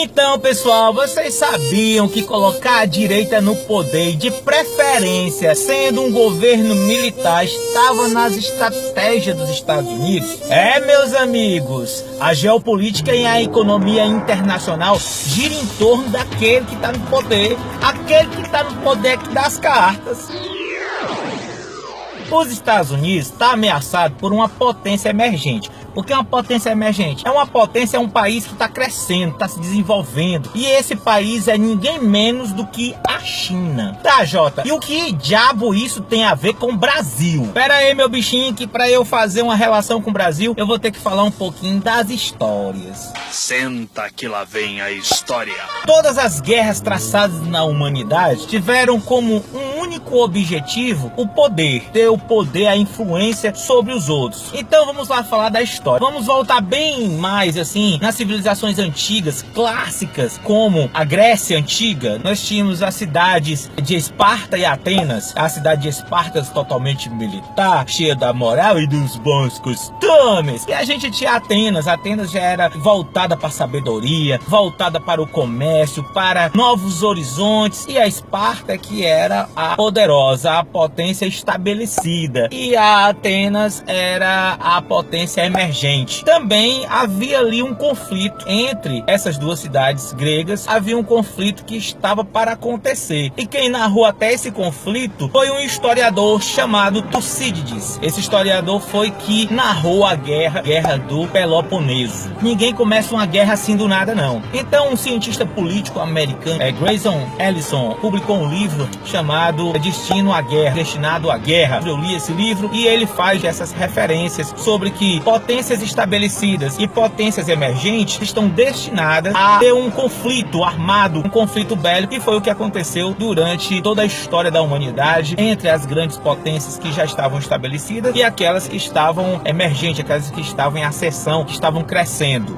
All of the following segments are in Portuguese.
Então, pessoal, vocês sabiam que colocar a direita no poder, de preferência sendo um governo militar, estava nas estratégias dos Estados Unidos? Meus amigos, a geopolítica e a economia internacional gira em torno daquele que está no poder, aquele que está no poder que dá as cartas. Os Estados Unidos está ameaçado por uma potência emergente. O que é uma potência emergente? É uma potência, é um país que está crescendo, está se desenvolvendo. E esse país é ninguém menos do que a China. Tá, Jota? E o que diabo isso tem a ver com o Brasil? Pera aí, meu bichinho, que para eu fazer uma relação com o Brasil, eu vou ter que falar um pouquinho das histórias. Senta que lá vem a história. Todas as guerras traçadas na humanidade tiveram como um único objetivo o poder. Ter o poder, a influência sobre os outros. Então vamos lá falar da história. Vamos voltar bem mais assim nas civilizações antigas, clássicas, como a Grécia Antiga. Nós tínhamos as cidades de Esparta e Atenas. A cidade de Esparta totalmente militar, cheia da moral e dos bons costumes. E a gente tinha Atenas. Atenas já era voltada para a sabedoria, voltada para o comércio, para novos horizontes. E a Esparta que era a poderosa, a potência estabelecida. E a Atenas era a potência emergente. Também havia ali um conflito entre essas duas cidades gregas. Havia um conflito que estava para acontecer. E quem narrou até esse conflito foi um historiador chamado Tucídides. Esse historiador foi que narrou a guerra do Peloponeso. Ninguém começa uma guerra assim do nada, não. Então um cientista político americano, Grayson Ellison, publicou um livro chamado Destino à Guerra, Destinado à Guerra. Eu li esse livro e ele faz essas referências sobre que potências estabelecidas e potências emergentes estão destinadas a ter um conflito armado, um conflito bélico, que foi o que aconteceu durante toda a história da humanidade entre as grandes potências que já estavam estabelecidas e aquelas que estavam emergentes, aquelas que estavam em ascensão, que estavam crescendo.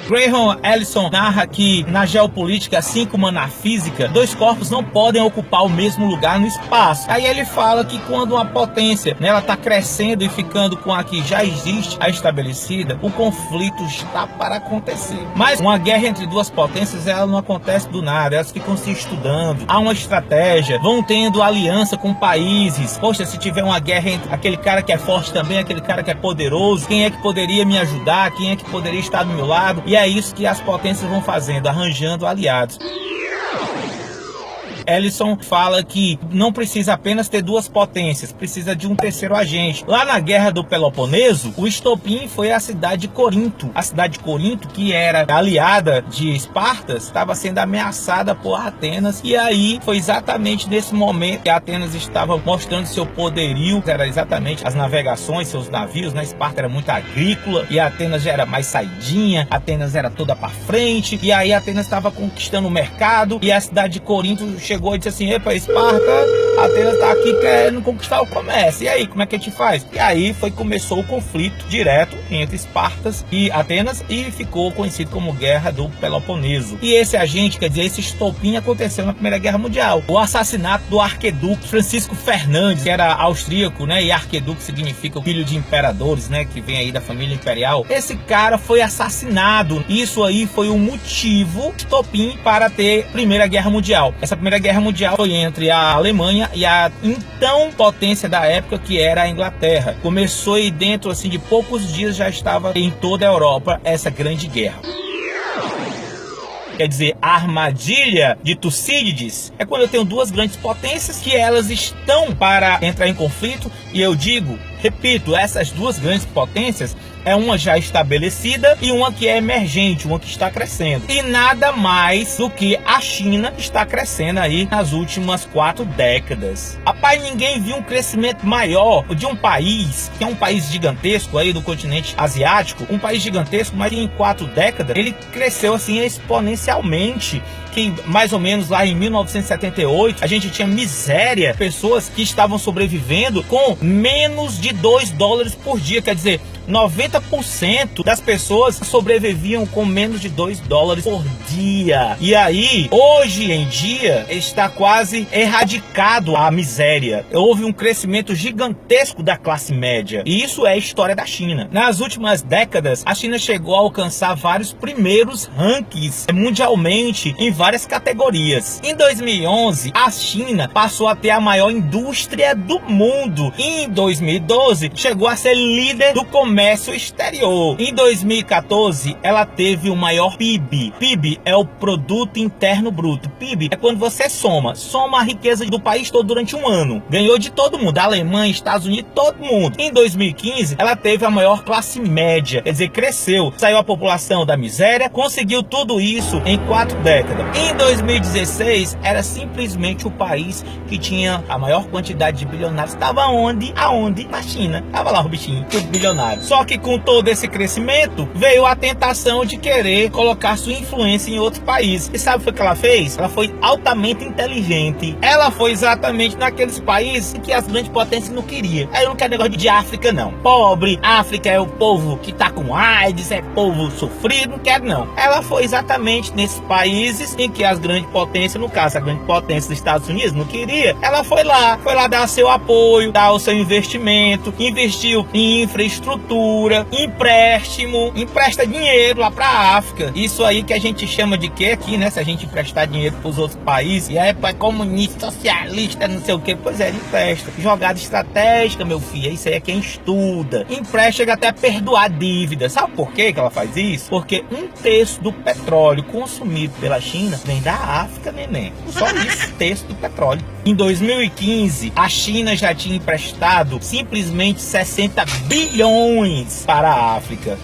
Grayson Ellison narra que na geopolítica, assim como na física, dois corpos não podem ocupar o mesmo lugar no espaço. Aí ele fala que quando uma potência ela está crescendo e ficando com a que já existe, a estabelecida, o conflito está para acontecer. Mas uma guerra entre duas potências, ela não acontece do nada, elas ficam se estudando, há uma estratégia, vão tendo aliança com países. Poxa, se tiver uma guerra entre aquele cara que é forte também, aquele cara que é poderoso, quem é que poderia me ajudar, quem é que poderia estar do meu lado? E é isso que as potências vão fazendo, arranjando aliados. Ellison fala que não precisa apenas ter duas potências, precisa de um terceiro agente. Lá na Guerra do Peloponeso, o estopim foi a cidade de Corinto. A cidade de Corinto, que era aliada de Esparta, estava sendo ameaçada por Atenas. E aí foi exatamente nesse momento que Atenas estava mostrando seu poderio. Era exatamente as navegações, seus navios, né? Esparta era muito agrícola e Atenas já era mais saidinha. Atenas era toda para frente. E aí Atenas estava conquistando o mercado e a cidade de Corinto chegou e disse assim: epa, Esparta, Atenas está aqui querendo conquistar o comércio. E aí, como é que a gente faz? E aí começou o conflito direto entre Espartas e Atenas e ficou conhecido como Guerra do Peloponeso. E esse agente, quer dizer, esse estopim aconteceu na Primeira Guerra Mundial. O assassinato do arquiduque Francisco Fernandes, que era austríaco, né? E arquiduque significa filho de imperadores, né? Que vem aí da família imperial. Esse cara foi assassinado. Isso aí foi o motivo, estopim, para ter Primeira Guerra Mundial. Essa Primeira Guerra Mundial foi entre a Alemanha e a então potência da época, que era a Inglaterra. Começou e dentro assim de poucos dias já estava em toda a Europa essa grande guerra. Quer dizer, a armadilha de Tucídides é quando eu tenho duas grandes potências que elas estão para entrar em conflito. E eu digo, repito, essas duas grandes potências é uma já estabelecida e uma que é emergente, uma que está crescendo. E nada mais do que a China está crescendo aí nas últimas 4 décadas. Rapaz, ninguém viu um crescimento maior de um país, que é um país gigantesco aí do continente asiático, um país gigantesco, mas em 4 décadas ele cresceu assim exponencialmente. Que mais ou menos lá em 1978 a gente tinha miséria, pessoas que estavam sobrevivendo com menos de $2 por dia, quer dizer, 90% das pessoas sobreviviam com menos de $2 por dia. E aí, hoje em dia, está quase erradicado a miséria. Houve um crescimento gigantesco da classe média. E isso é a história da China. Nas últimas décadas, a China chegou a alcançar vários primeiros rankings mundialmente em várias categorias. Em 2011, a China passou a ter a maior indústria do mundo. E em 2012, chegou a ser líder do comércio exterior. Em 2014, ela teve o maior PIB. PIB é o Produto Interno Bruto. PIB é quando você soma a riqueza do país todo durante um ano. Ganhou de todo mundo, Alemanha, Estados Unidos, todo mundo. Em 2015, ela teve a maior classe média, quer dizer, cresceu, saiu a população da miséria, conseguiu tudo isso em 4 décadas. Em 2016, era simplesmente o país que tinha a maior quantidade de bilionários. Estava onde? Aonde? Na China. Tava lá o bichinho, tudo bilionário. Só que com todo esse crescimento, veio a tentação de querer colocar sua influência em outros países. E sabe o que ela fez? Ela foi altamente inteligente. Ela foi exatamente naqueles países que as grandes potências não queriam. Aí eu não quero negócio de África, não. Pobre, África é o povo que tá com AIDS, é povo sofrido, não quero não. Ela foi exatamente nesses países em que as grandes potências, no caso a grande potência dos Estados Unidos, não queria. Ela foi lá dar seu apoio, dar o seu investimento, investiu em infraestrutura, empréstimo, empresta dinheiro lá pra África. Isso aí que a gente chama de quê aqui, né? Se a gente emprestar dinheiro pros outros países, e aí é comunista, socialista, não sei o que, pois é, empresta. Jogada estratégica, meu filho, isso aí é quem estuda. Empresta, chega até a perdoar dívida. Sabe por que ela faz isso? Porque 1/3 do petróleo consumido pela China vem da África, neném. Só isso, 1/3 do petróleo. Em 2015, a China já tinha emprestado simplesmente 60 bilhões para a África.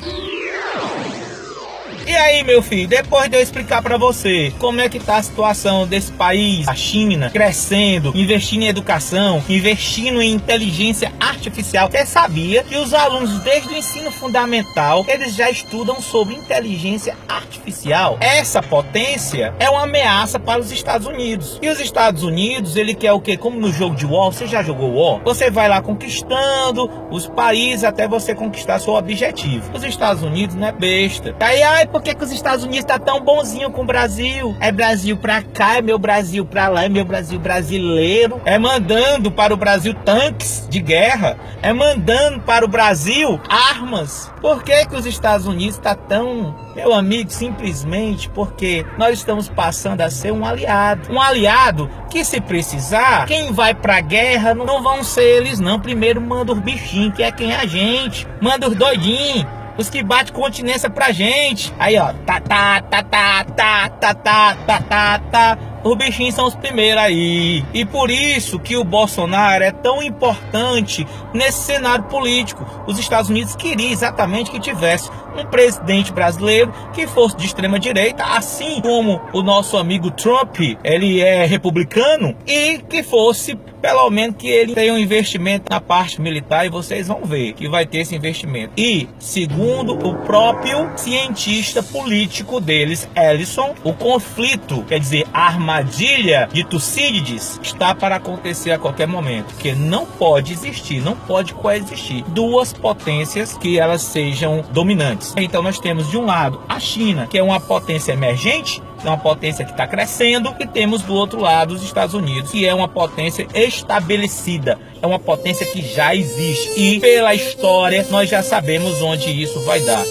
E aí, meu filho, depois de eu explicar pra você como é que tá a situação desse país, a China, crescendo, investindo em educação, investindo em inteligência artificial, você sabia que os alunos desde o ensino fundamental, eles já estudam sobre inteligência artificial? Essa potência é uma ameaça para os Estados Unidos. E os Estados Unidos, ele quer o quê? Como no jogo de War, você já jogou War? Você vai lá conquistando os países até você conquistar seu objetivo. Os Estados Unidos não é besta. Aí, por que os Estados Unidos tá tão bonzinho com o Brasil? É Brasil pra cá, é meu Brasil pra lá, é meu Brasil brasileiro. É mandando para o Brasil tanques de guerra. É mandando para o Brasil armas. Por que os Estados Unidos tá tão... Meu amigo, simplesmente porque nós estamos passando a ser um aliado. Um aliado que, se precisar, quem vai pra guerra não vão ser eles não. Primeiro manda os bichinhos, que é quem é a gente. Manda os doidinhos. Os que batem continência pra gente. Aí, ó. Os bichinhos são os primeiros aí. E por isso que o Bolsonaro é tão importante nesse cenário político. Os Estados Unidos queriam exatamente que tivesse um presidente brasileiro que fosse de extrema direita, assim como o nosso amigo Trump, ele é republicano, e que fosse, pelo menos, que ele tenha um investimento na parte militar, e vocês vão ver que vai ter esse investimento. E, segundo o próprio cientista político deles, Ellison, o conflito, quer dizer, a armadilha de Tucídides, está para acontecer a qualquer momento, porque não pode existir, não pode coexistir duas potências que elas sejam dominantes. Então nós temos de um lado a China, que é uma potência emergente, é uma potência que está crescendo, e temos do outro lado os Estados Unidos, que é uma potência estabelecida, é uma potência que já existe, e pela história nós já sabemos onde isso vai dar.